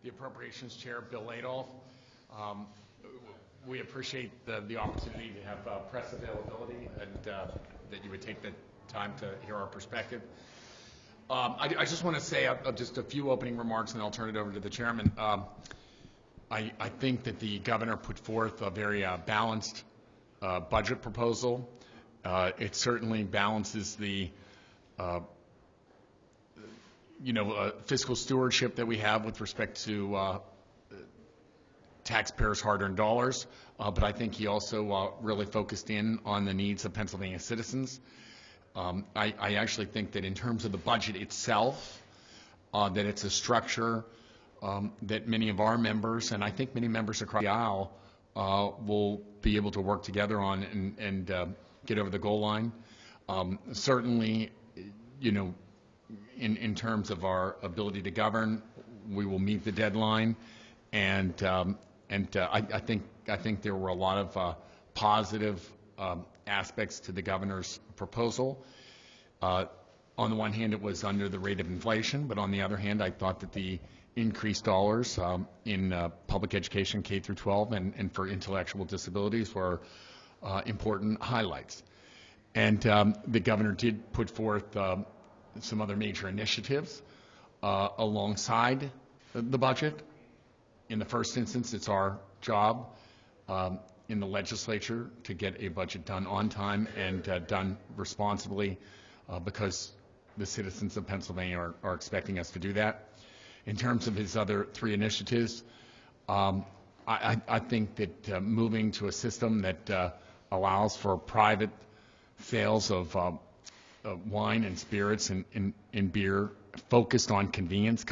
the Appropriations Chair, Bill Adolph. We appreciate the opportunity to have press availability and that you would take the time to hear our perspective. I just want to say just a few opening remarks, and then I'll turn it over to the chairman. I think that the governor put forth a very balanced budget proposal. It certainly balances the fiscal stewardship that we have with respect to taxpayers' hard-earned dollars, but I think he also really focused in on the needs of Pennsylvania citizens. I actually think that in terms of the budget itself, that it's a structure that many of our members, and I think many members across the aisle, will be able to work together on and get over the goal line. Certainly, in terms of our ability to govern, we will meet the deadline, and I think there were a lot of positive aspects to the governor's proposal. On the one hand, it was under the rate of inflation, but on the other hand, I thought that the increased dollars in public education, K through 12, and for intellectual disabilities were important highlights. And the governor did put forth some other major initiatives alongside the budget. In the first instance, it's our job in the legislature to get a budget done on time and done responsibly because the citizens of Pennsylvania are expecting us to do that. In terms of his other three initiatives, I think that moving to a system that allows for private sales of wine and spirits and beer focused on convenience,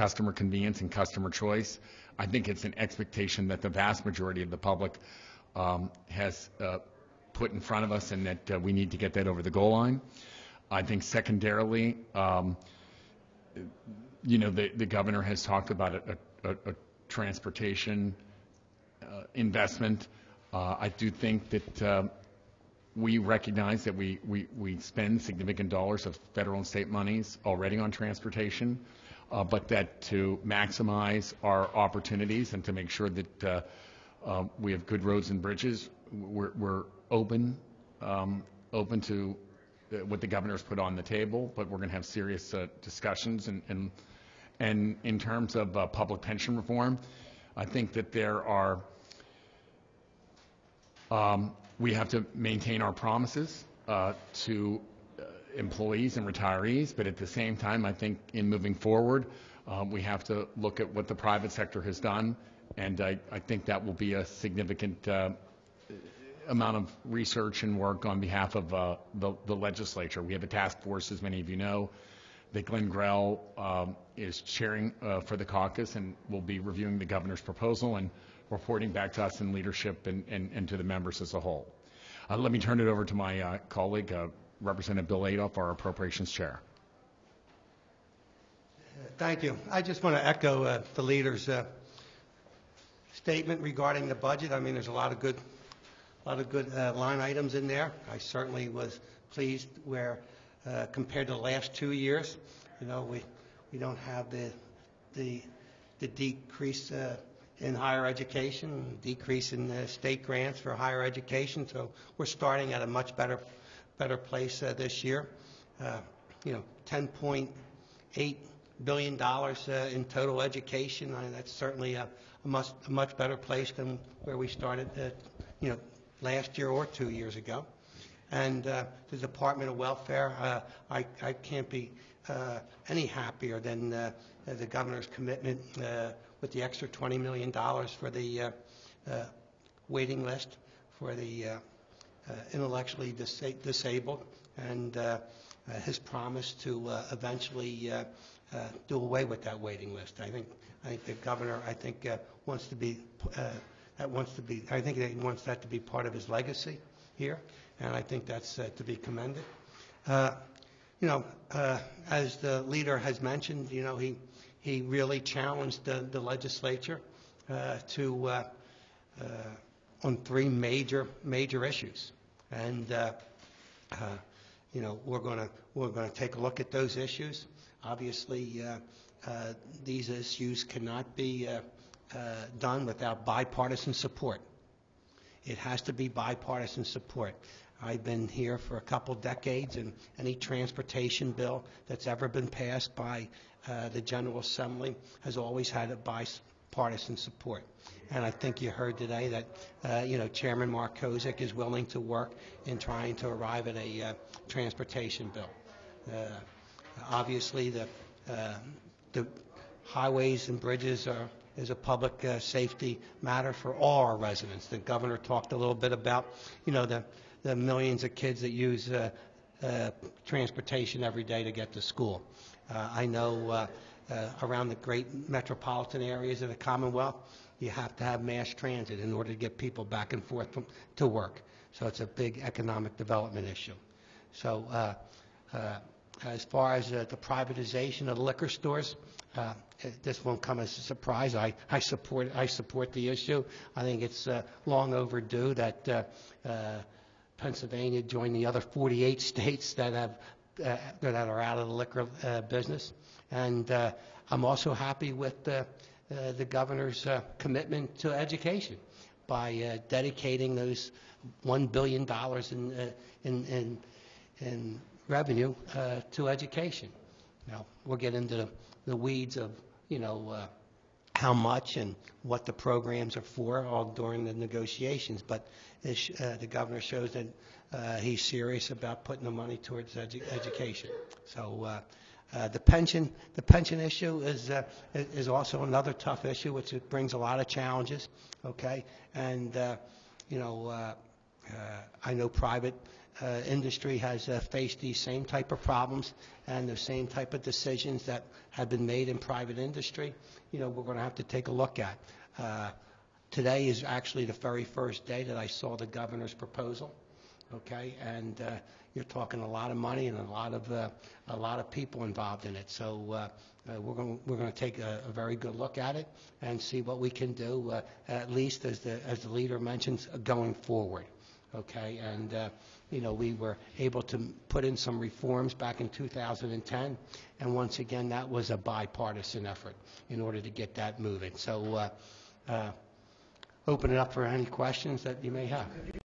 and customer choice, I think it's an expectation that the vast majority of the public has put in front of us, and that we need to get that over the goal line. I think secondarily, the governor has talked about a transportation investment. I do think that we recognize that we spend significant dollars of federal and state monies already on transportation, but that to maximize our opportunities and to make sure that we have good roads and bridges, we're open to what the governor's put on the table, but we're going to have serious discussions. And in terms of public pension reform, I think that there are we have to maintain our promises to employees and retirees, but at the same time, I think in moving forward, we have to look at what the private sector has done, and I think that will be a significant amount of research and work on behalf of the legislature. We have a task force, as many of you know, that Glenn Grell is chairing for the caucus, and will be reviewing the governor's proposal and reporting back to us in leadership and to the members as a whole. Let me turn it over to my colleague, Representative Bill Adolph, our Appropriations Chair. Thank you. I just want to echo the leader's statement regarding the budget. I mean, there's a lot of good line items in there. I certainly was pleased where, compared to the last 2 years, we don't have the decrease in higher education, decrease in state grants for higher education. So we're starting at a much better place this year. $10.8 billion in total education. That's certainly a much better place than where we started, last year or 2 years ago. And the Department of Welfare, I can't be any happier than the governor's commitment with the extra $20 million for the waiting list for the intellectually disabled, and his promise to eventually do away with that waiting list. I think the governor, wants to be I think that he wants that to be part of his legacy here, and I think that's to be commended. As the leader has mentioned, he really challenged the legislature on three major issues, and we're going to take a look at those issues. Obviously, these issues cannot be done without bipartisan support. It has to be bipartisan support. I've been here for a couple decades, and any transportation bill that's ever been passed by the General Assembly has always had a bipartisan support. And I think you heard today that, Chairman Mark Kozik is willing to work in trying to arrive at a transportation bill. Obviously, the highways and bridges is a public safety matter for all our residents. The governor talked a little bit about, the millions of kids that use transportation every day to get to school. I know around the great metropolitan areas of the Commonwealth, you have to have mass transit in order to get people back and forth to work. So it's a big economic development issue. So as far as the privatization of the liquor stores, this won't come as a surprise. I support the issue. I think it's long overdue that Pennsylvania joined the other 48 states that are out of the liquor business. And I'm also happy with the governor's commitment to education by dedicating those $1 billion in revenue to education. Now, we'll get into the weeds of, how much and what the programs are for all during the negotiations, but the governor shows that he's serious about putting the money towards education. So the pension issue is also another tough issue, which brings a lot of challenges. Okay, and I know private industry has faced these same type of problems and the same type of decisions that have been made in private industry. We're going to have to take a look at. Today is actually the very first day that I saw the governor's proposal. Okay, and you're talking a lot of money and a lot of people involved in it. So we're going to take a very good look at it and see what we can do, at least as the leader mentions, going forward. Okay, and we were able to put in some reforms back in 2010, and once again that was a bipartisan effort in order to get that moving. So open it up for any questions that you may have.